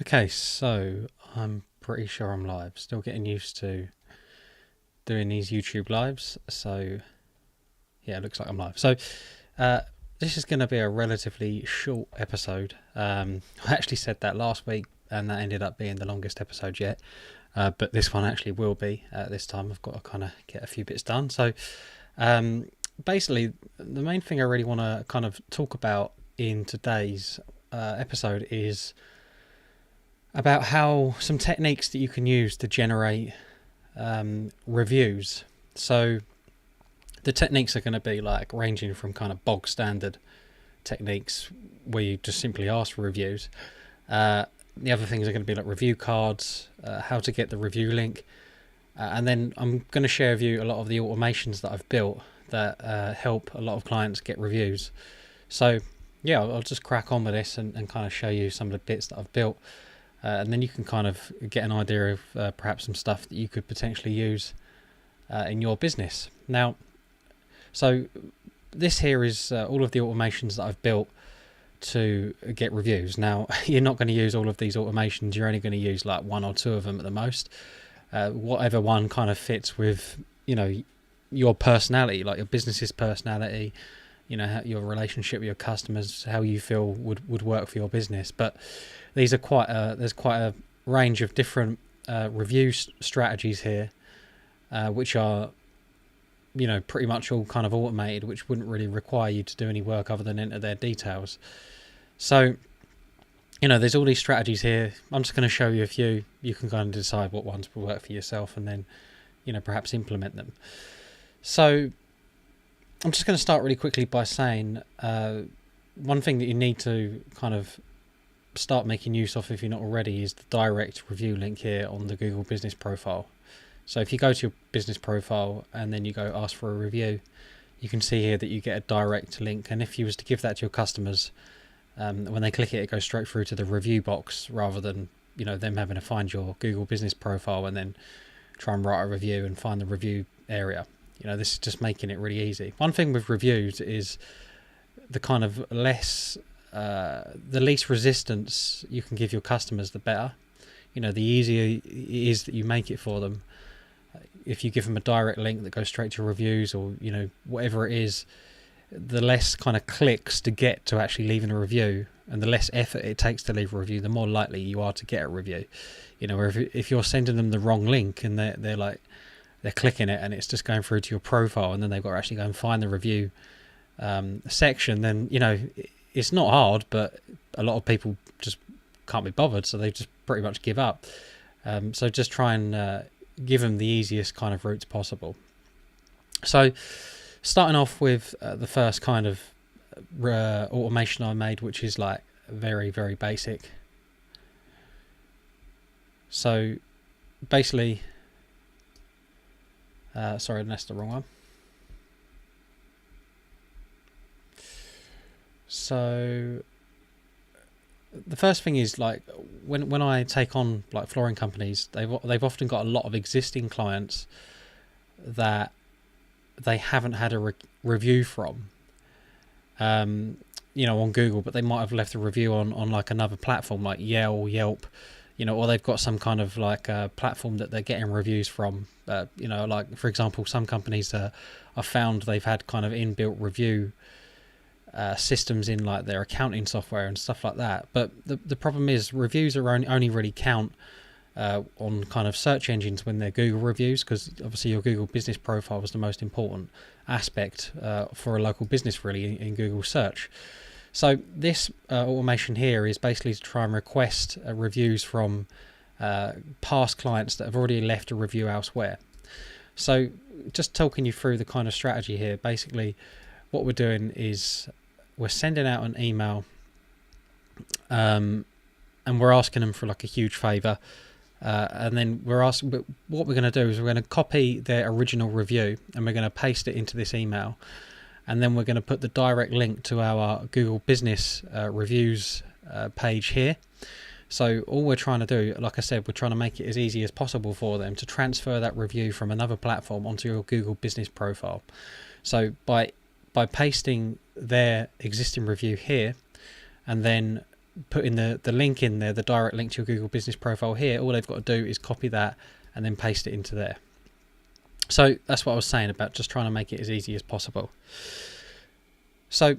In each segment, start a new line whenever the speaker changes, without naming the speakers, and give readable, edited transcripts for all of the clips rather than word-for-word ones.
Okay, so I'm pretty sure I'm live. Still getting used to doing these YouTube lives. So yeah, it looks like I'm live. So uh, this is going to be a relatively short episode. I actually said that last week, and that ended up being the longest episode yet. But this one actually will be. This time I've got to kind of get a few bits done. So um, basically, the main thing I really want to kind of talk about in today's episode is about how some techniques that you can use to generate reviews. So the techniques are going to be like ranging from kind of bog standard techniques where you just simply ask for reviews. The other things are going to be like review cards, how to get the review link, and then I'm going to share with you a lot of the automations that I've built that help a lot of clients get reviews. So yeah, I'll just crack on with this and kind of show you some of the bits that I've built. And then you can kind of get an idea of perhaps some stuff that you could potentially use in your business. Now, so this here is all of the automations that I've built to get reviews. Now, you're not going to use all of these automations. You're only going to use like one or two of them at the most. Whatever one kind of fits with, your personality, like your business's personality, your relationship with your customers, how you feel would work for your business. But these are there's quite a range of different review strategies here, which are pretty much all kind of automated, which wouldn't really require you to do any work other than enter their details. So there's all these strategies here. I'm just going to show you a few. You can kind of decide what ones will work for yourself and then perhaps implement them. So I'm just going to start really quickly by saying one thing that you need to kind of start making use of, if you're not already, is the direct review link here on the Google business profile. So if you go to your business profile and then you go ask for a review, you can see here that you get a direct link, and if you was to give that to your customers, when they click it, it goes straight through to the review box rather than them having to find your Google business profile and then try and write a review and find the review area. This is just making it really easy. One thing with reviews is the kind of the least resistance you can give your customers, the better. The easier it is that you make it for them. If you give them a direct link that goes straight to reviews, or whatever it is, the less kind of clicks to get to actually leaving a review, and the less effort it takes to leave a review, the more likely you are to get a review. Where if you're sending them the wrong link and they're clicking it and it's just going through to your profile, and then they've got to actually go and find the review section, then it's not hard, but a lot of people just can't be bothered, so they just pretty much give up. So just try and give them the easiest kind of routes possible. So starting off with the first kind of automation I made, which is like very, very basic. So basically, sorry, that's the wrong one. So the first thing is, like, when I take on like flooring companies, they've often got a lot of existing clients that they haven't had a review from on Google, but they might have left a review on like another platform like Yelp, or they've got some kind of like a platform that they're getting reviews from. Like for example, some companies are found they've had kind of inbuilt review systems in like their accounting software and stuff like that. But the problem is reviews are only really count on kind of search engines when they're Google reviews, because obviously your Google business profile is the most important aspect for a local business really in Google search. So this automation here is basically to try and request reviews from past clients that have already left a review elsewhere. So just talking you through the kind of strategy here, basically what we're doing is we're sending out an email and we're asking them for like a huge favor, and then what we're going to do is we're going to copy their original review and we're going to paste it into this email, and then we're going to put the direct link to our Google business reviews page here. So all we're trying to do, like I said, we're trying to make it as easy as possible for them to transfer that review from another platform onto your Google business profile. So by pasting their existing review here, and then putting the link in there, the direct link to your Google Business profile here, all they've got to do is copy that and then paste it into there. So that's what I was saying about just trying to make it as easy as possible. So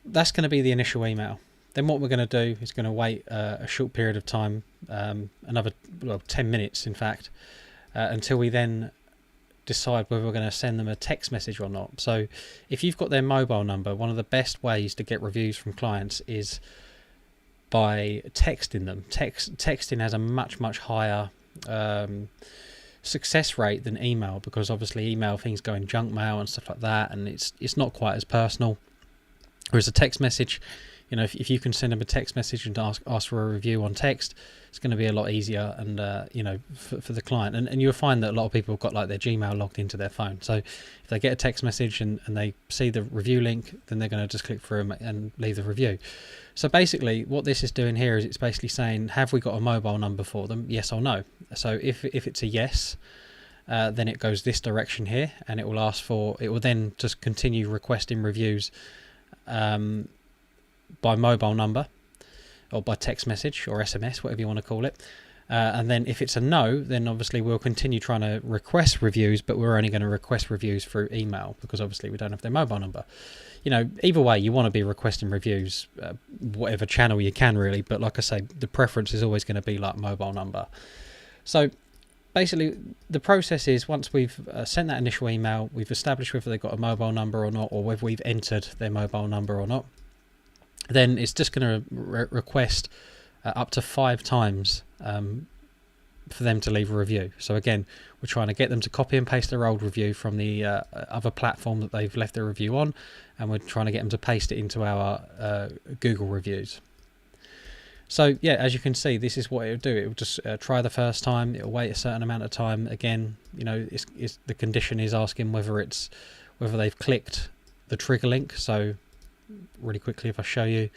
that's going to be the initial email. Then what we're going to do is going to wait a short period of time, another 10 minutes in fact, until we then decide whether we're going to send them a text message or not. So if you've got their mobile number, one of the best ways to get reviews from clients is by texting them. Texting has a much higher success rate than email, because obviously email things go in junk mail and stuff like that, and it's not quite as personal. Whereas a text message, you know, if you can send them a text message and ask for a review on text, it's going to be a lot easier, and you know, for the client. And you'll find that a lot of people have got like their Gmail logged into their phone. So if they get a text message and they see the review link, then they're going to just click through and leave the review. So basically what this is doing here is it's basically saying, have we got a mobile number for them? Yes or no. So if it's a yes, then it goes this direction here, and it will then just continue requesting reviews by mobile number or by text message or SMS, whatever you want to call it. And then if it's a no, then obviously we'll continue trying to request reviews, but we're only going to request reviews through email, because obviously we don't have their mobile number. You know, either way, you want to be requesting reviews, whatever channel you can really, but like I say, the preference is always going to be like mobile number. So basically the process is, once we've sent that initial email, we've established whether they've got a mobile number or not, or whether we've entered their mobile number or not, then it's just going to request up to 5 times for them to leave a review. So again, we're trying to get them to copy and paste their old review from the other platform that they've left their review on, and we're trying to get them to paste it into our Google reviews. So yeah, as you can see, this is what it'll do. It will just try the first time. It'll wait a certain amount of time. Again, you know, it's the condition is asking whether they've clicked the trigger link. So really quickly, if I show you,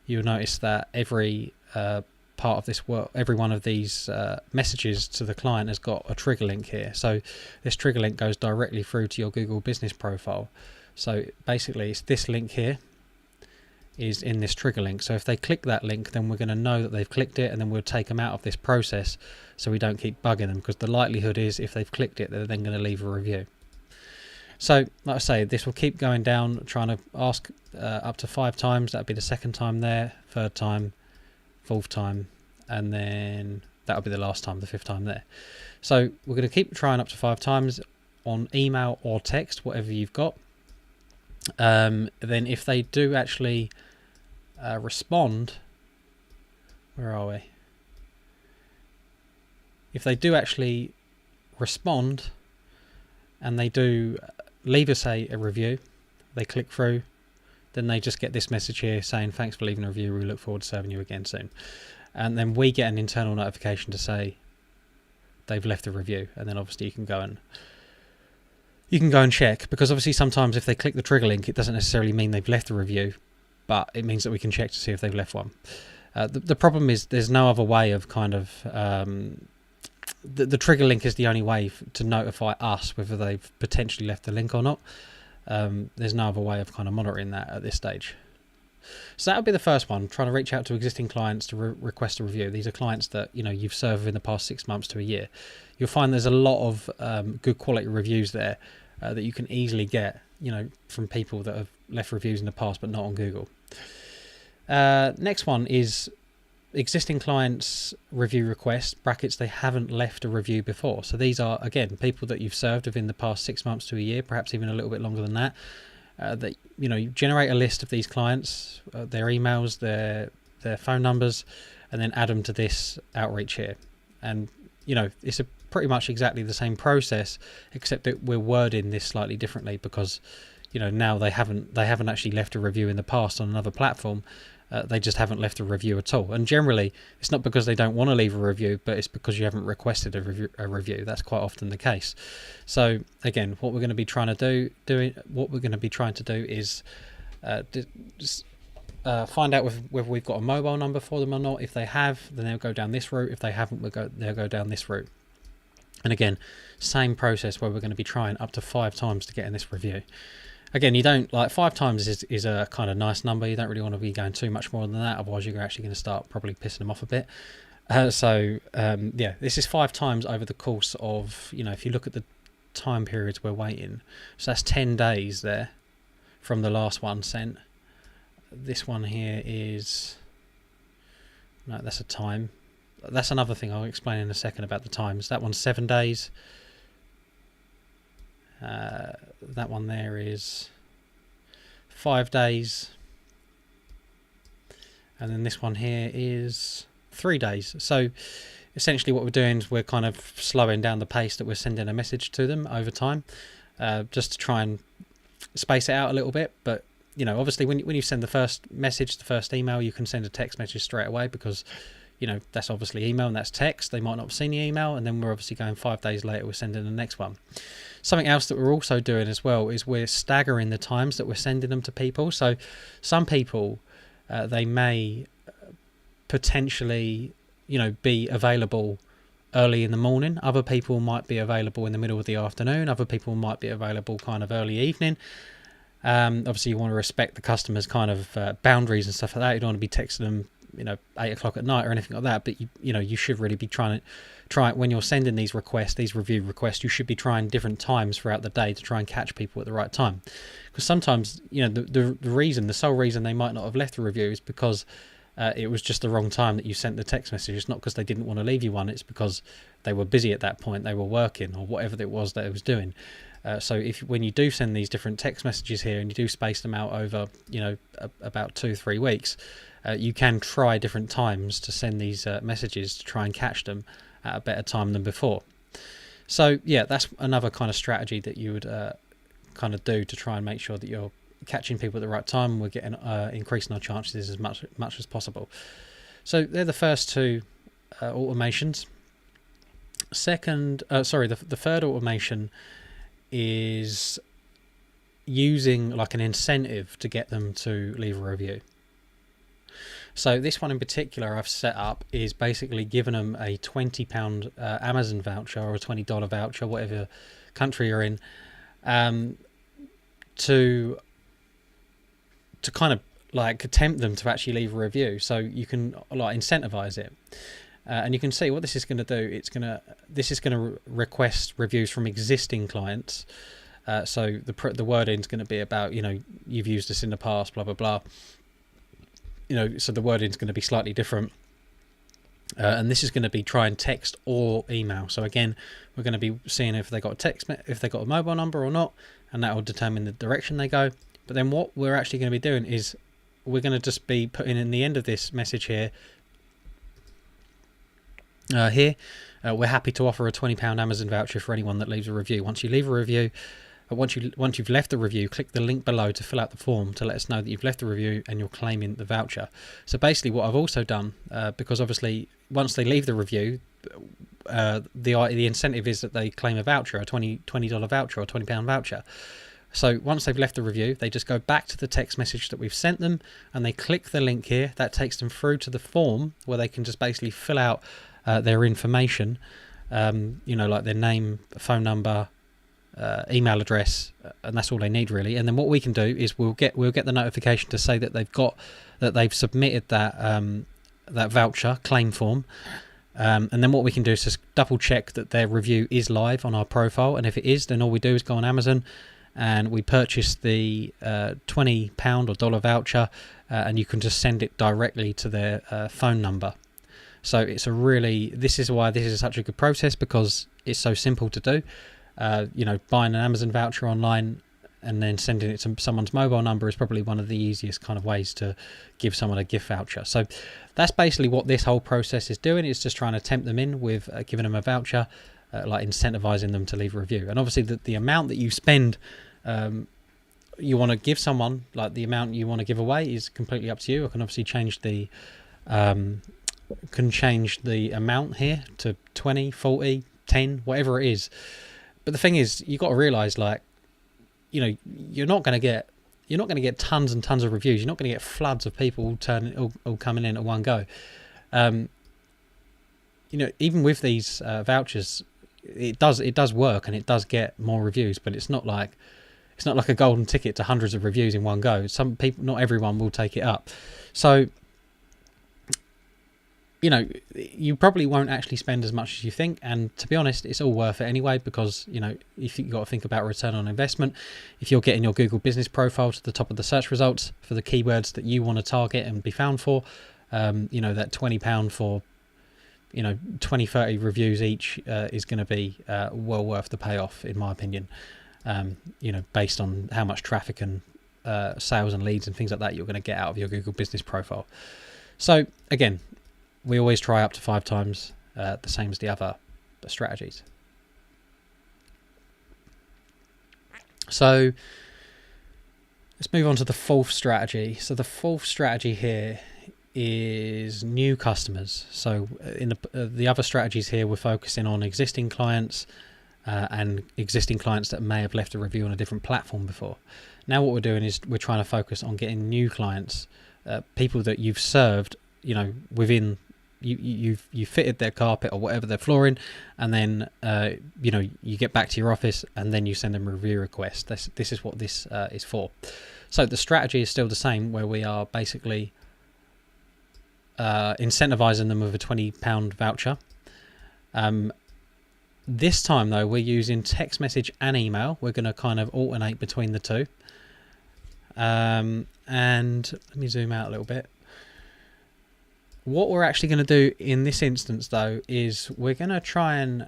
you'll notice that every part of this every one of these messages to the client has got a trigger link here. So this trigger link goes directly through to your Google Business profile. So basically, it's this link here is in this trigger link. So if they click that link, then we're going to know that they've clicked it, and then we'll take them out of this process so we don't keep bugging them, because the likelihood is if they've clicked it, they're then going to leave a review. So like I say, this will keep going down, trying to ask up to 5 times. That'll be the second time there, third time, fourth time, and then that'll be the last time, the 5th time there. So we're going to keep trying up to 5 times on email or text, whatever you've got. Then if they do actually respond, where are we? If they do actually respond and they do leave us a review, they click through, then they just get this message here saying, thanks for leaving a review, we look forward to serving you again soon. And then we get an internal notification to say they've left a review, and then obviously you can go and check, because obviously sometimes if they click the trigger link, it doesn't necessarily mean they've left a review, but it means that we can check to see if they've left one. The problem is there's no other way of kind of the trigger link is the only way to notify us whether they've potentially left the link or not. There's no other way of kind of monitoring that at this stage. So that would be the first one, trying to reach out to existing clients to request a review. These are clients that, you know, you've served in the past 6 months to a year. You'll find there's a lot of good quality reviews there that you can easily get, you know, from people that have left reviews in the past but not on Google. Next one is existing clients review requests, brackets, they haven't left a review before. So these are, again, people that you've served within the past 6 months to a year, perhaps even a little bit longer than that. That, you know, you generate a list of these clients, their emails, their phone numbers, and then add them to this outreach here. And, you know, it's pretty much exactly the same process, except that we're wording this slightly differently, because, you know, now they haven't actually left a review in the past on another platform. They just haven't left a review at all. And generally, it's not because they don't want to leave a review, but it's because you haven't requested a review. That's quite often the case. So again, what we're going to be trying to do is just find out whether we've got a mobile number for them or not. If they have, then they'll go down this route. If they haven't, they'll go down this route. And again, same process where we're going to be trying up to 5 times to get in this review. Again, you don't like 5 times is a kind of nice number. You don't really want to be going too much more than that, otherwise you're actually going to start probably pissing them off a bit. Yeah, this is 5 times over the course of, if you look at the time periods we're waiting, so that's 10 days there from the last one sent. This one here is, no, that's a time. That's another thing I'll explain in a second about the times. That one's 7 days. That one there is 5 days. And then this one here is 3 days. So essentially what we're doing is we're kind of slowing down the pace that we're sending a message to them over time, just to try and space it out a little bit. But obviously when you send the first message, the first email, you can send a text message straight away, because that's obviously email and that's text. They might not have seen the email, and then we're obviously going 5 days later, we're sending the next one. Something else that we're also doing as well is we're staggering the times that we're sending them to people. So some people, they may potentially be available early in the morning. Other people might be available in the middle of the afternoon. Other people might be available kind of early evening. Obviously you want to respect the customer's kind of boundaries and stuff like that. You don't want to be texting them 8 o'clock at night or anything like that, but you should really be trying when you're sending these requests, these review requests, you should be trying different times throughout the day to try and catch people at the right time. Because sometimes the sole reason they might not have left a review is because it was just the wrong time that you sent the text message. It's not because they didn't want to leave you one, it's because they were busy at that point, they were working or whatever it was that they was doing. So when you do send these different text messages here and you do space them out over about 2-3 weeks, you can try different times to send these messages to try and catch them at a better time than before. So yeah, that's another kind of strategy that you would kind of do to try and make sure that you're catching people at the right time. We're getting increasing our chances as much as possible. So they're the first two automations. The third automation is using like an incentive to get them to leave a review. So this one in particular I've set up is basically giving them a £20 Amazon voucher or a $20 voucher, whatever country you're in, to kind of like tempt them to actually leave a review. So you can like incentivize it. And you can see what this is going to do. This is going to request reviews from existing clients. So the wording is going to be about, you've used this in the past, blah, blah, blah. So the wording is going to be slightly different. And this is going to be try and text or email. So again, we're going to be seeing if they got if they got a mobile number or not, and that will determine the direction they go. But then what we're actually going to be doing is we're going to just be putting in the end of this message here, we're happy to offer a £20 Amazon voucher for anyone that leaves a review. Once you leave a review, once you've left the review, click the link below to fill out the form to let us know that you've left the review and you're claiming the voucher. So basically what I've also done, because obviously once they leave the review, the incentive is that they claim a voucher, a $20 voucher or £20 voucher. So once they've left the review, they just go back to the text message that we've sent them and they click the link here. That takes them through to the form where they can just basically fill out their information, like their name, phone number, email address, and that's all they need really. And then what we can do is we'll get the notification to say that they've submitted that voucher claim form. And then what we can do is just double check that their review is live on our profile, and if it is, then all we do is go on Amazon and we purchase the £20 or dollar voucher, and you can just send it directly to their phone number. So this is why this is such a good process, because it's so simple to do. Buying an Amazon voucher online and then sending it to someone's mobile number is probably one of the easiest kind of ways to give someone a gift voucher. So that's basically what this whole process is doing. It's just trying to tempt them in with giving them a voucher, like incentivizing them to leave a review. And obviously the amount that you spend, you want to give someone, like the amount you want to give away is completely up to you. I can obviously change the amount here to 20, 40, 10, whatever it is. But the thing is, you got to realize, like, you're not going to get tons and tons of reviews. You're not going to get floods of people all coming in at one go. Even with these vouchers, it does work and it does get more reviews, but it's not like It's not like a golden ticket to hundreds of reviews in one go. Some people, not everyone will take it up. So, you know, you probably won't actually spend as much as you think. And to be honest, it's all worth it anyway, because, you know, if you've got to think about return on investment, if you're getting your Google business profile to the top of the search results for the keywords that you want to target and be found for, you know, that £20 for, you know, 20, 30 reviews each is going to be well worth the payoff, in my opinion. You know, based on how much traffic and sales and leads and things like that you're going to get out of your Google business profile. So again, we always try up to 5 times, the same as the other strategies. So let's move on to the fourth strategy. So the fourth strategy here is new customers. So in the other strategies here, we're focusing on existing clients and existing clients that may have left a review on a different platform before. Now what we're doing is we're trying to focus on getting new clients, people that you've served, you know, within you've fitted their carpet or whatever, their flooring, and then you know, you get back to your office and then you send them a review request. This is what this is for. So the strategy is still the same, where we are basically incentivizing them with a £20 voucher. This time though, we're using text message and email. We're going to kind of alternate between the two. And let me zoom out a little bit. What we're actually going to do in this instance though is we're going to try and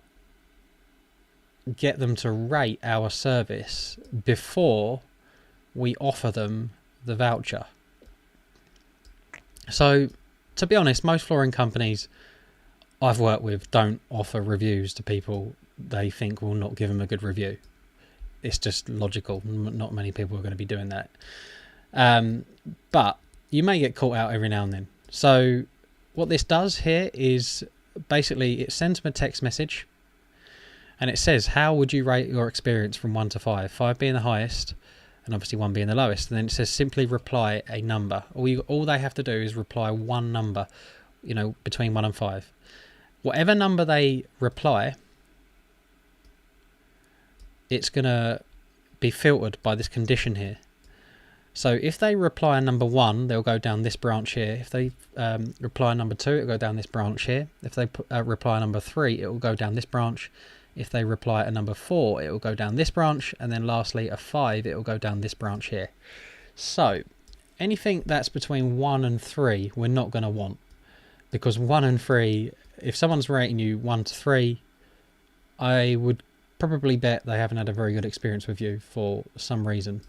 get them to rate our service before we offer them the voucher. So to be honest, most flooring companies I've worked with don't offer reviews to people they think will not give them a good review. It's just logical. Not many people are going to be doing that. But you may get caught out every now and then. So what this does here is basically it sends them a text message and it says, how would you rate your experience from 1 to 5? 5 being the highest and obviously 1 being the lowest. And then it says simply reply a number. All they have to do is reply one number, you know, between 1 and 5. Whatever number they reply, it's going to be filtered by this condition here. So if they reply a number 1, they'll go down this branch here. If they reply a number 2, it'll go down this branch here. If they reply a number 3, it will go down this branch. If they reply a number 4, it will go down this branch. And then lastly, a 5, it will go down this branch here. So anything that's between 1 and 3, we're not going to want. Because 1 and 3, if someone's rating you 1 to 3, I would probably bet they haven't had a very good experience with you for some reason.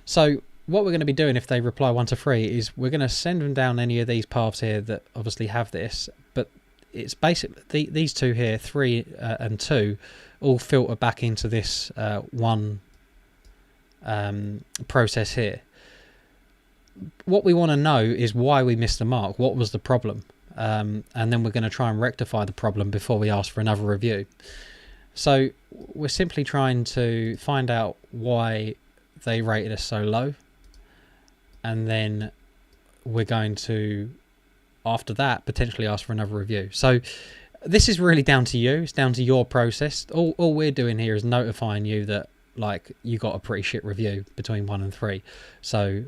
So what we're going to be doing if they reply 1 to 3 is we're going to send them down any of these paths here that obviously have this, but it's basically these two here, 3 and 2, all filter back into this one process here. What we want to know is why we missed the mark. What was the problem? And then we're going to try and rectify the problem before we ask for another review. So we're simply trying to find out why they rated us so low, and then we're going to, after that, potentially ask for another review. So this is really down to you. It's down to your process. All we're doing here is notifying you that, like, you got a pretty shit review between 1 and 3. So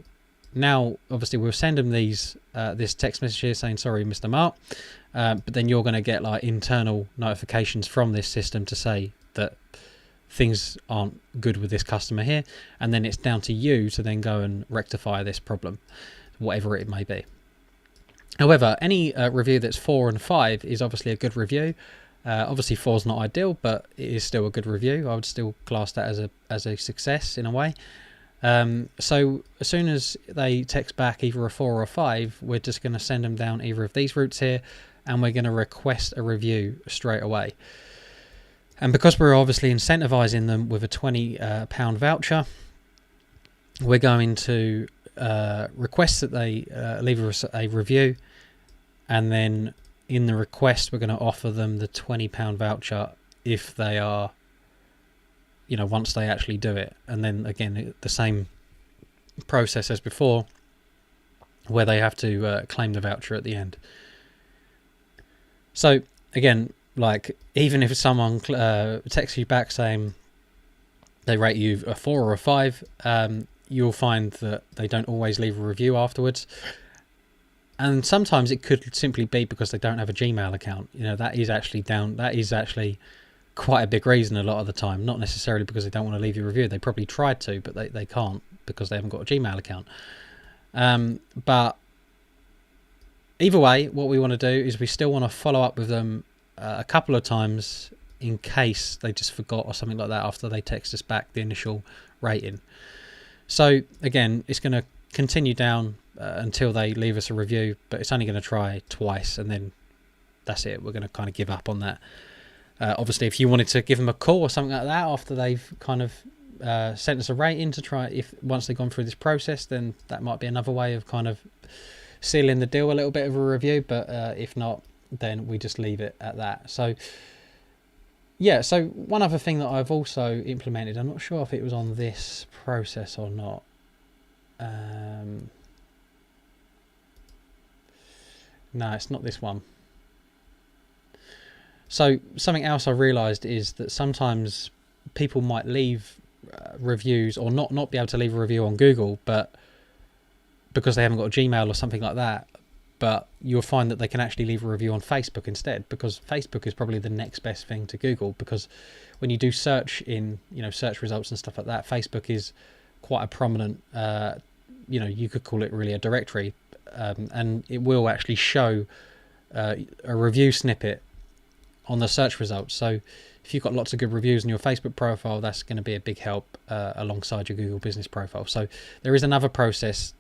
now obviously we'll send them these this text message here saying, sorry, Mr. Mark, but then you're going to get like internal notifications from this system to say that things aren't good with this customer here, and then it's down to you to then go and rectify this problem, whatever it may be. However, any review that's 4 and 5 is obviously a good review. Obviously 4 is not ideal, but it is still a good review. I would still class that as a success in a way. So as soon as they text back either a 4 or a 5, we're just going to send them down either of these routes here, and we're going to request a review straight away. And because we're obviously incentivizing them with a £20 voucher, we're going to request that they leave us a review, and then in the request we're going to offer them the £20 voucher if they are, you know, once they actually do it. And then again, the same process as before, where they have to claim the voucher at the end. So again, like, even if someone texts you back saying, they rate you a 4 or a 5, you'll find that they don't always leave a review afterwards. And sometimes it could simply be because they don't have a Gmail account. You know, that is actually quite a big reason a lot of the time. Not necessarily because they don't want to leave you a review. They probably tried to, but they can't because they haven't got a Gmail account. But either way, what we want to do is we still want to follow up with them a couple of times in case they just forgot or something like that after they text us back the initial rating. So again, it's going to continue down until they leave us a review, but it's only going to try twice and then that's it. We're going to kind of give up on that. Obviously, if you wanted to give them a call or something like that after they've kind of sent us a rating to try, if once they've gone through this process, then that might be another way of kind of sealing the deal, a little bit of a review. But if not, then we just leave it at that. So yeah, so one other thing that I've also implemented, I'm not sure if it was on this process or not. No, it's not this one. So something else I realised is that sometimes people might leave reviews or not be able to leave a review on Google, but because they haven't got a Gmail or something like that. But you'll find that they can actually leave a review on Facebook instead, because Facebook is probably the next best thing to Google. Because when you do search in, search results and stuff like that, Facebook is quite a prominent, you could call it really a directory, and it will actually show a review snippet on the search results. So if you've got lots of good reviews in your Facebook profile, that's going to be a big help alongside your Google business profile. So there is another process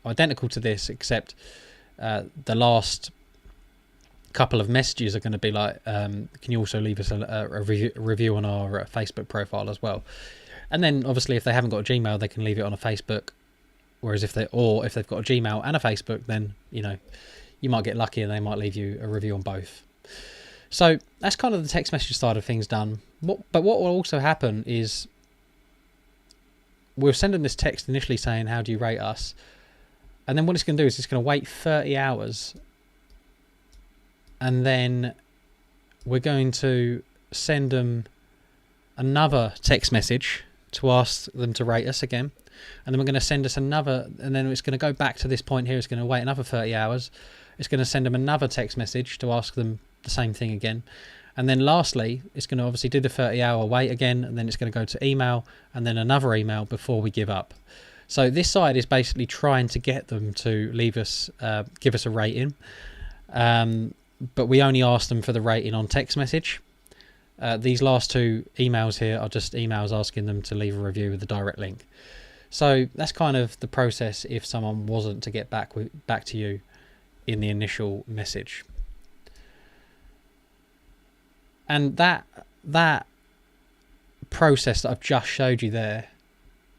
identical to this, except the last couple of messages are going to be like, can you also leave us a review on our Facebook profile as well? And then obviously if they haven't got a Gmail, they can leave it on a Facebook. Whereas if they've got a Gmail and a Facebook, then you might get lucky and they might leave you a review on both. So that's kind of the text message side of things done. But what will also happen is we'll send them this text initially saying, how do you rate us? And then what it's going to do is it's going to wait 30 hours. And then we're going to send them another text message to ask them to rate us again. And then we're going to send us another, and then it's going to go back to this point here. It's going to wait another 30 hours. It's going to send them another text message to ask them the same thing again. And then lastly, it's going to obviously do the 30-hour wait again, and then it's going to go to email and then another email before we give up. So this side is basically trying to get them to leave us, give us a rating. But we only ask them for the rating on text message. These last two emails here are just emails asking them to leave a review with the direct link. So that's kind of the process if someone wasn't to get back to you in the initial message. And that process that I've just showed you there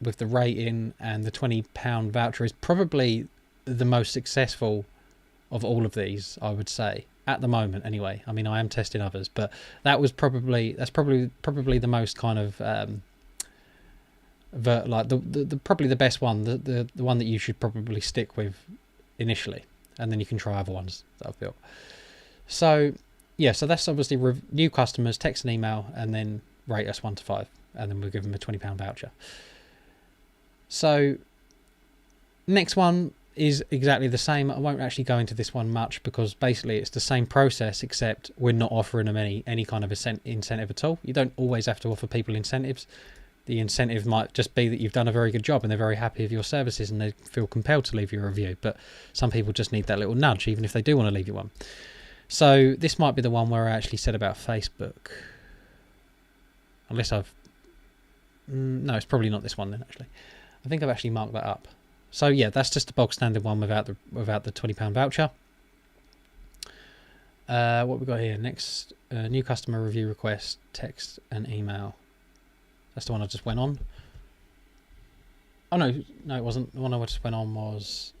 with the rating and the £20 voucher is probably the most successful of all of these, I would say, at the moment anyway. I mean, I am testing others, but that's probably the most kind of probably the best one, the one that you should probably stick with initially, and then you can try other ones that I've built. So yeah, so that's obviously new customers, text and email, and then rate us 1 to 5, and then we'll give them a £20 voucher. So next one is exactly the same. I won't actually go into this one much because basically it's the same process, except we're not offering them any kind of incentive at all. You don't always have to offer people incentives. The incentive might just be that you've done a very good job and they're very happy with your services and they feel compelled to leave you a review. But some people just need that little nudge, even if they do want to leave you one. So this might be the one where I actually said about Facebook. Unless no, it's probably not this one then, actually. I think I've actually marked that up. So yeah, that's just the bog standard one without the £20 voucher. What we got here next? New customer review request, text and email. That's the one I just went on. Oh no, it wasn't. The one I just went on was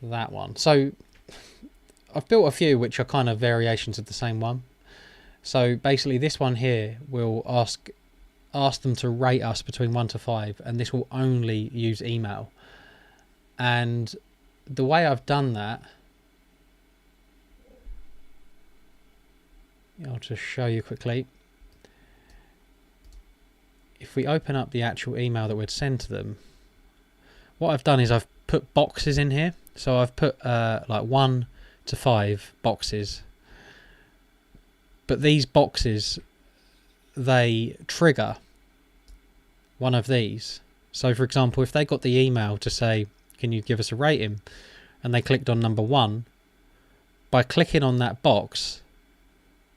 that one. So I've built a few which are kind of variations of the same one. So basically this one here will ask them to rate us between 1 to 5, and this will only use email. And the way I've done that I'll just show you quickly. If we open up the actual email that we'd send to them, what I've done is I've put boxes in here. So I've put like 1 to 5 boxes. But these boxes, they trigger one of these. So for example, if they got the email to say, can you give us a rating? And they clicked on number 1, by clicking on that box,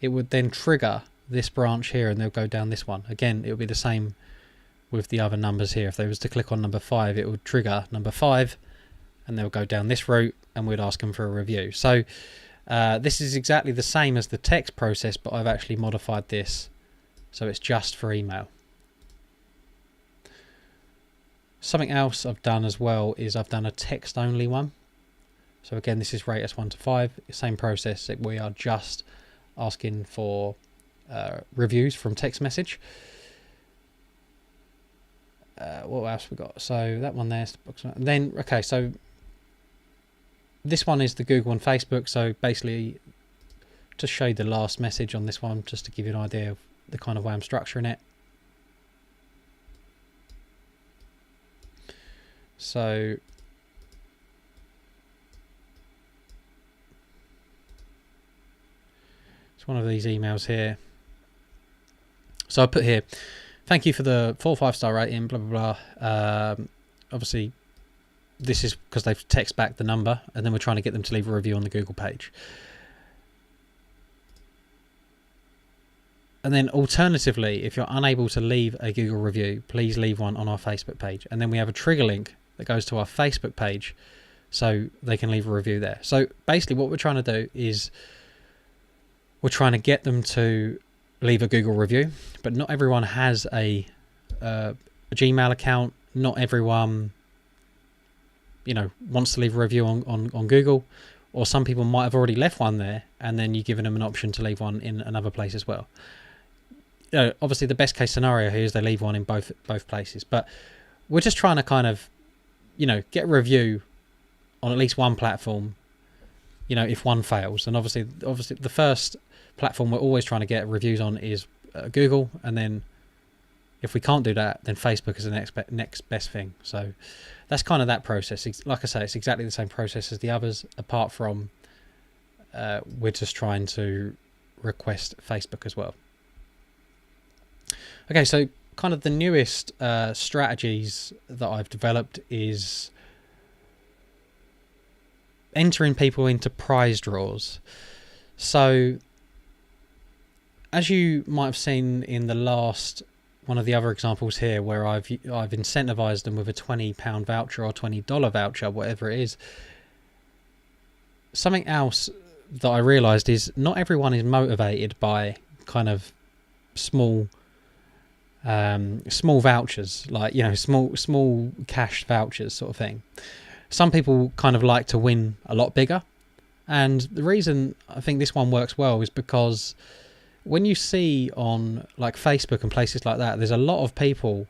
it would then trigger this branch here and they'll go down this one. Again, it would be the same with the other numbers here. If they was to click on number 5, it would trigger number 5 and they'll go down this route and we'd ask them for a review. So this is exactly the same as the text process, but I've actually modified this so it's just for email. Something else I've done as well is I've done a text only one. So again, this is rate us 1 to 5, same process. We are just asking for reviews from text message. What else we got? So that one there. Then okay, so this one is the Google and Facebook. So basically, just show you the last message on this one, just to give you an idea of the kind of way I'm structuring it. So it's one of these emails here. So I put here, thank you for the 4 5-star rating, blah, blah, blah. Obviously, this is because they've text back the number, and then we're trying to get them to leave a review on the Google page. And then alternatively, if you're unable to leave a Google review, please leave one on our Facebook page. And then we have a trigger link that goes to our Facebook page so they can leave a review there. So basically what we're trying to do is we're trying to get them to leave a Google review, but not everyone has a Gmail account. Not everyone, wants to leave a review on Google, or some people might have already left one there and then you're giving them an option to leave one in another place as well. Obviously the best case scenario here is they leave one in both places, but we're just trying to kind of, get a review on at least one platform, if one fails. And obviously the first platform we're always trying to get reviews on is Google, and then if we can't do that, then Facebook is the next best thing. So that's kind of that process. Like I say, it's exactly the same process as the others, apart from we're just trying to request Facebook as well. Okay, so kind of the newest strategies that I've developed is entering people into prize draws. So as you might have seen in the last one of the other examples here, where I've incentivized them with a £20 voucher or $20 voucher, whatever it is, something else that I realized is not everyone is motivated by kind of small vouchers, like small cash vouchers sort of thing. Some people kind of like to win a lot bigger, and the reason I think this one works well is because when you see on like Facebook and places like that, there's a lot of people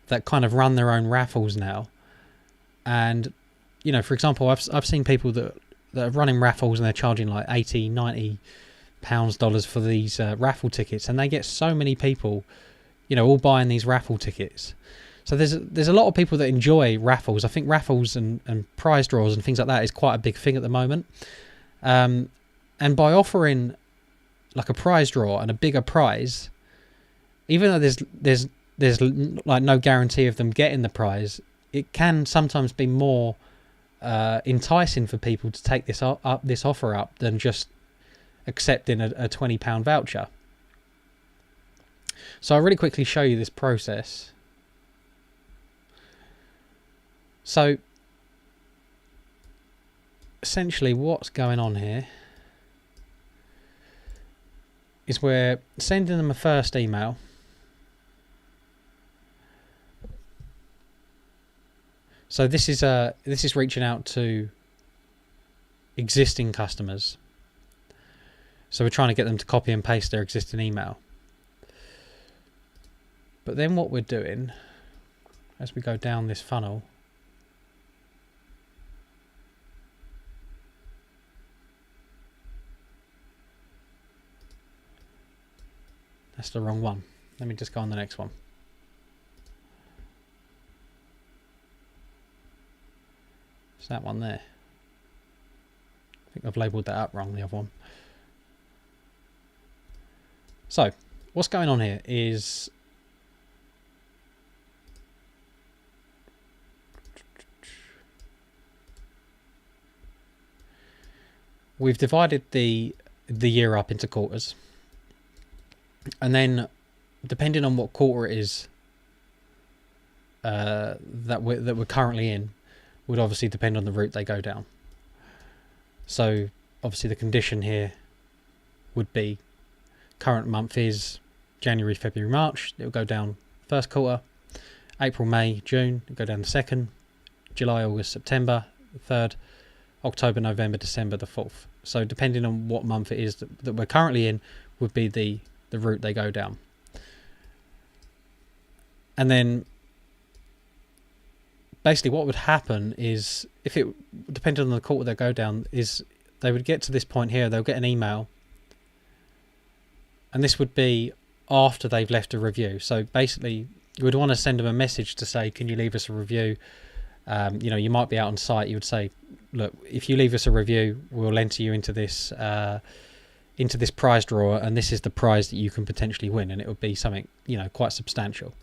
that kind of run their own raffles now. And for example, I've seen people that are running raffles and they're charging like $80-90 for these raffle tickets, and they get so many people all buying these raffle tickets. So there's a lot of people that enjoy raffles. I think raffles and prize draws and things like that is quite a big thing at the moment. And by offering like a prize draw and a bigger prize, even though there's like no guarantee of them getting the prize, it can sometimes be more enticing for people to take this offer up than just accepting a £20 voucher. So I'll really quickly show you this process. So essentially what's going on here is we're sending them a first email. So this is reaching out to existing customers. So we're trying to get them to copy and paste their existing email. But then what we're doing, as we go down this funnel, That's the wrong one. Let me just go on the next one. It's that one there. I think I've labelled that up wrong, the other one. So, what's going on here is we've divided the year up into quarters, and then depending on what quarter it is that we're currently in, would obviously depend on the route they go down. So obviously the condition here would be current month is January, February, March. It will go down first quarter. April, May, June, it'll go down the second. July, August, September, the third. October, November, December, the fourth. So depending on what month it is that we're currently in, would be the route they go down. And then basically what would happen is, if it depended on the quarter they go down, is they would get to this point here, they'll get an email, and this would be after they've left a review. So basically you would want to send them a message to say, can you leave us a review? You might be out on site, you would say, look, if you leave us a review, we'll enter you into this prize draw, and this is the prize that you can potentially win, and it would be something, quite substantial.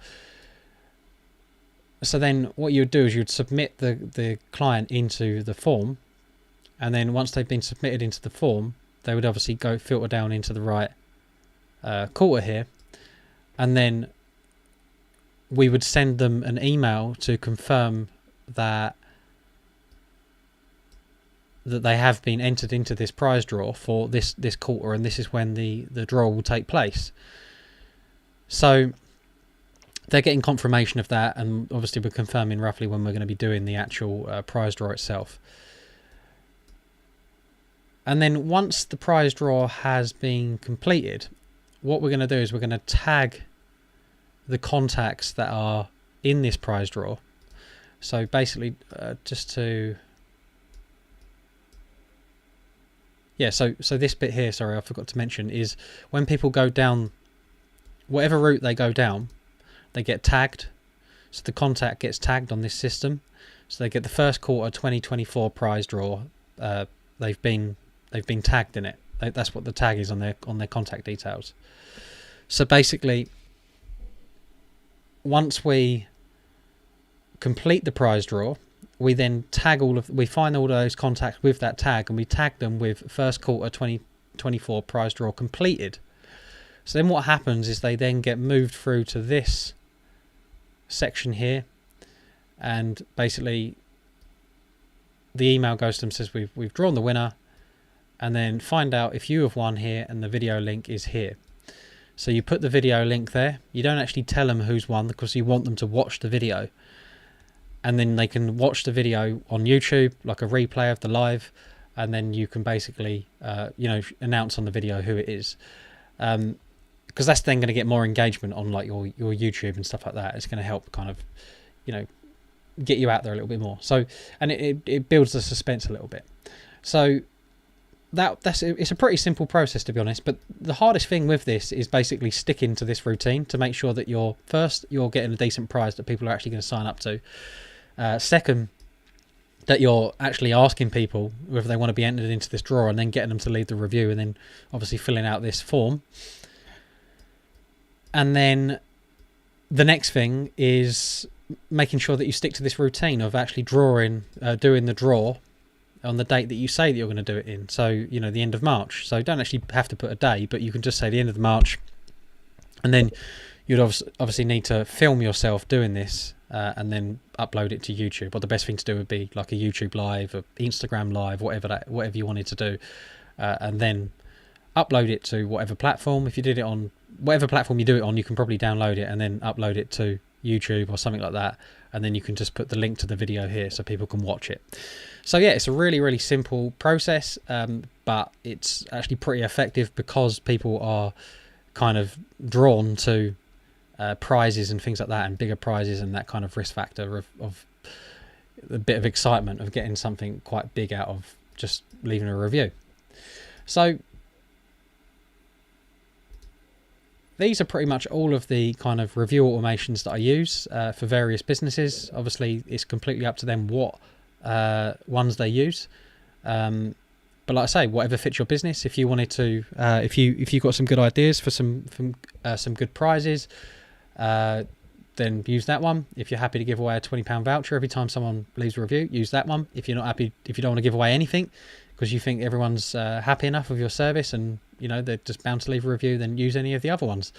So then what you would do is you'd submit the client into the form, and then once they've been submitted into the form, they would obviously go filter down into the right quarter here, and then we would send them an email to confirm that they have been entered into this prize draw for this quarter, and this is when the draw will take place. So they're getting confirmation of that, and obviously we're confirming roughly when we're going to be doing the actual prize draw itself. And then once the prize draw has been completed, what we're going to do is we're going to tag the contacts that are in this prize draw. So basically, so this bit here, sorry, I forgot to mention, is when people go down, whatever route they go down, they get tagged. So the contact gets tagged on this system. So they get the first quarter 2024 prize draw. They've been tagged in it. That's what the tag is on their contact details. So basically, once we complete the prize draw, we then we find all of those contacts with that tag, and we tag them with first quarter 2024 prize draw completed. So then what happens is they then get moved through to this section here, and basically the email goes to them, says we've drawn the winner, and then find out if you have won here, and the video link is here. So you put the video link there. You don't actually tell them who's won, because you want them to watch the video, and then they can watch the video on YouTube, like a replay of the live, and then you can basically announce on the video who it is, because that's then going to get more engagement on like your YouTube and stuff like that. It's going to help kind of get you out there a little bit more. So, and it builds the suspense a little bit. So it's a pretty simple process, to be honest, but the hardest thing with this is basically sticking to this routine to make sure that you're getting a decent prize that people are actually going to sign up to. Second, that you're actually asking people whether they want to be entered into this draw, and then getting them to leave the review, and then obviously filling out this form. And then the next thing is making sure that you stick to this routine of actually doing the draw on the date that you say that you're going to do it in. So, the end of March. So you don't actually have to put a day, but you can just say the end of March. And then you'd obviously need to film yourself doing this and then upload it to YouTube. Or the best thing to do would be like a YouTube live, or Instagram live, whatever you wanted to do. And then upload it to whatever platform. If you did it on whatever platform you do it on, you can probably download it and then upload it to YouTube or something like that, and then you can just put the link to the video here so people can watch it. So yeah, it's a really, really simple process, but it's actually pretty effective because people are kind of drawn to prizes and things like that, and bigger prizes, and that kind of risk factor of a bit of excitement of getting something quite big out of just leaving a review. So these are pretty much all of the kind of review automations that I use for various businesses. Obviously, it's completely up to them what ones they use. But like I say, whatever fits your business. If you wanted to, if you got some good ideas for some good prizes, then use that one. If you're happy to give away a £20 voucher every time someone leaves a review, use that one. If you're not happy, if you don't want to give away anything because you think everyone's happy enough with your service and they're just bound to leave a review, then use any of the other ones.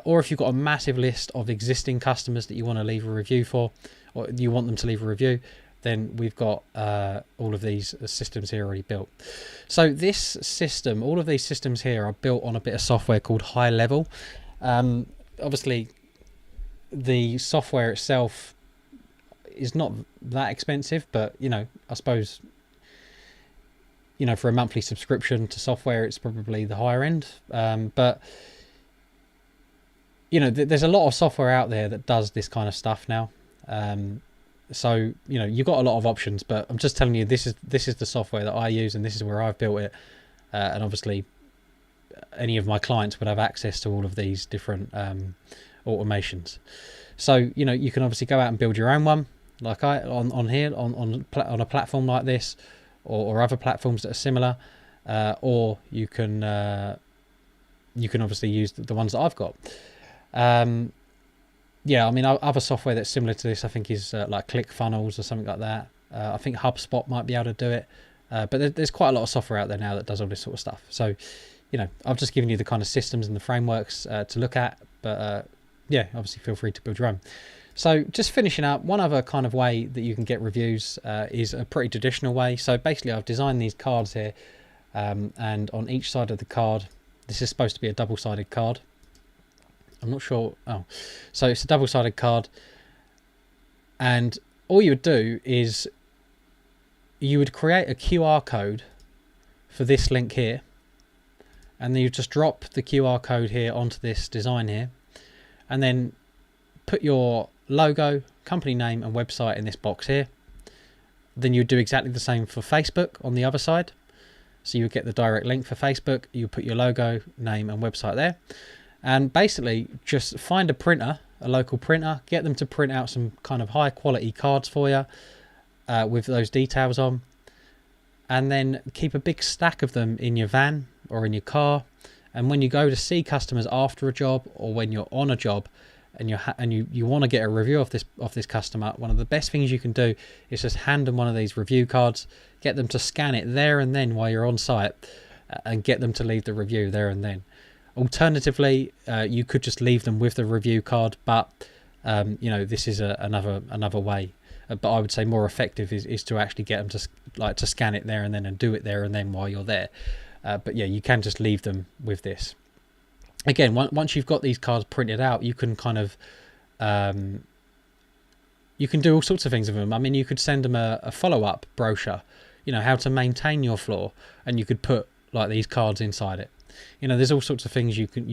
Or if you've got a massive list of existing customers that you want to leave a review for, or you want them to leave a review, then we've got all of these systems here already built. So this system, all of these systems here are built on a bit of software called High Level. Obviously, the software itself is not that expensive, but I suppose for a monthly subscription to software, it's probably the higher end. But there's a lot of software out there that does this kind of stuff now. So you've got a lot of options, but I'm just telling you this is the software that I use, and this is where I've built it. And obviously, any of my clients would have access to all of these different automations. So you can obviously go out and build your own one, like I on here on a platform like this, or other platforms that are similar, or you can obviously use the ones that I've got. Yeah, I mean, other software that's similar to this, I think, is like ClickFunnels or something like that. I think HubSpot might be able to do it, but there's quite a lot of software out there now that does all this sort of stuff. So, I've just given you the kind of systems and the frameworks to look at, but yeah, obviously feel free to build your own. So just finishing up, one other kind of way that you can get reviews is a pretty traditional way. So basically, I've designed these cards here, and on each side of the card, this is supposed to be a double-sided card. I'm not sure. Oh, so it's a double-sided card, and all you would do is you would create a QR code for this link here, and then you just drop the QR code here onto this design here, and then put your logo, company name, and website in this box here. Then you would do exactly the same for Facebook on the other side. So you would get the direct link for Facebook. You put your logo, name, and website there. And basically just find a printer, a local printer, get them to print out some kind of high quality cards for you with those details on, and then keep a big stack of them in your van or in your car. And when you go to see customers after a job, or when you're on a job and you want to get a review of this customer, one of the best things you can do is just hand them one of these review cards, get them to scan it there and then while you're on site, and get them to leave the review there and then. Alternatively, you could just leave them with the review card, but this is another way. But I would say more effective is to actually get them to scan it there and then and do it there and then while you're there. But yeah, you can just leave them with this. Again, once you've got these cards printed out, you can kind of you can do all sorts of things with them. I mean, you could send them a follow-up brochure, how to maintain your floor, and you could put like these cards inside it. There's all sorts of things you can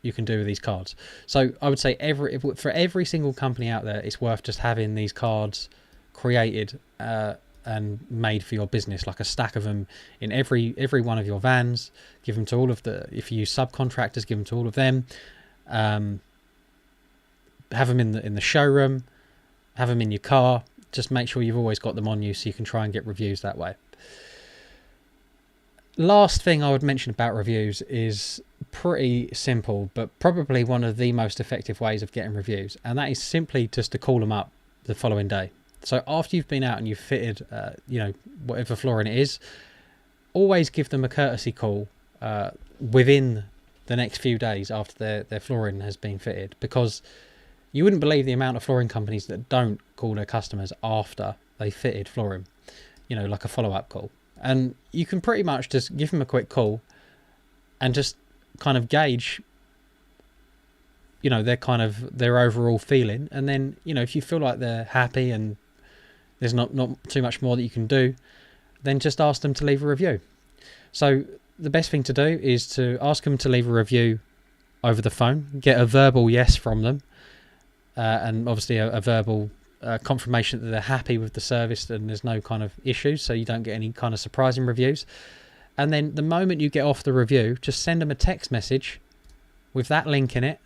do with these cards. So I would say for every single company out there, it's worth just having these cards created and made for your business, like a stack of them in every one of your vans. Give them to all of if you use subcontractors, give them to all of them. Have them in the showroom, have them in your car. Just make sure you've always got them on you so you can try and get reviews that way. Last thing I would mention about reviews is pretty simple, but probably one of the most effective ways of getting reviews, and that is simply just to call them up the following day. So after you've been out and you've fitted, whatever flooring it is, always give them a courtesy call within the next few days after their flooring has been fitted, because you wouldn't believe the amount of flooring companies that don't call their customers after they fitted flooring, like a follow-up call. And you can pretty much just give them a quick call and just kind of gauge, their overall feeling. And then, if you feel like they're happy and there's not too much more that you can do, then just ask them to leave a review. So the best thing to do is to ask them to leave a review over the phone, get a verbal yes from them, and obviously a verbal confirmation that they're happy with the service and there's no kind of issues, so you don't get any kind of surprising reviews. And then the moment you get off the review, just send them a text message with that link in it,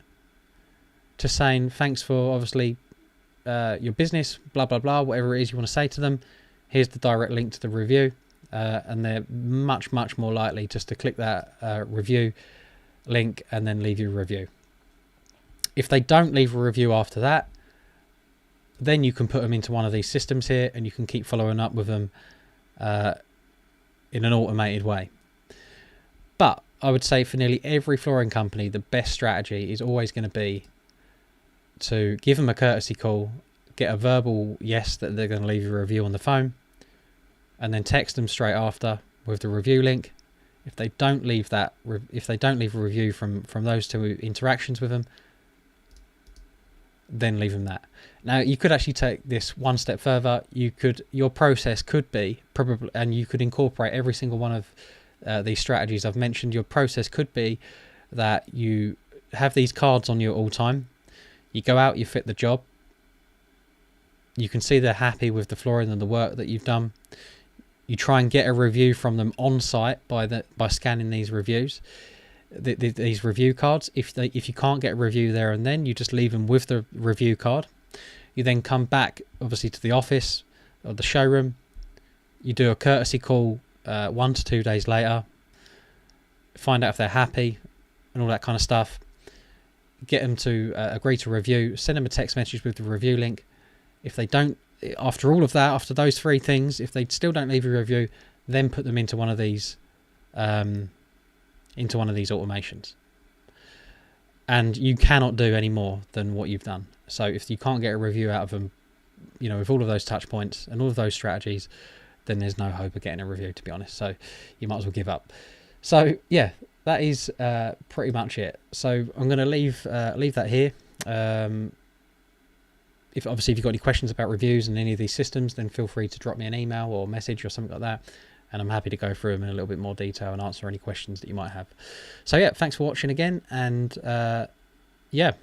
just saying thanks for obviously your business, blah blah blah, whatever it is you want to say to them. Here's the direct link to the review, and they're much more likely just to click that review link and then leave you a review. If they don't leave a review after that, then you can put them into one of these systems here, and you can keep following up with them in an automated way. But I would say for nearly every flooring company, the best strategy is always going to be to give them a courtesy call, get a verbal yes that they're going to leave you a review on the phone, and then text them straight after with the review link. If they don't leave a review from those two interactions with them, then leave them that. Now, you could actually take this one step further. Your process could be probably, and you could incorporate every single one of these strategies I've mentioned. Your process could be that you have these cards on you at all time. You go out, you fit the job. You can see they're happy with the flooring and the work that you've done. You try and get a review from them on site by scanning these reviews. These review cards. If you can't get a review there and then, you just leave them with the review card. You then come back obviously to the office or the showroom. You do a courtesy call 1 to 2 days later, find out if they're happy and all that kind of stuff. Get them to agree to review, send them a text message with the review link. If they don't, after all of that, after those 3 things, if they still don't leave a review, then put them into one of these automations. And you cannot do any more than what you've done. So if you can't get a review out of them, with all of those touch points and all of those strategies, then there's no hope of getting a review, to be honest. So you might as well give up. So yeah, that is pretty much it. So I'm going to leave that here. If you've got any questions about reviews and any of these systems, then feel free to drop me an email or message or something like that, and I'm happy to go through them in a little bit more detail and answer any questions that you might have. So yeah, thanks for watching again, and yeah.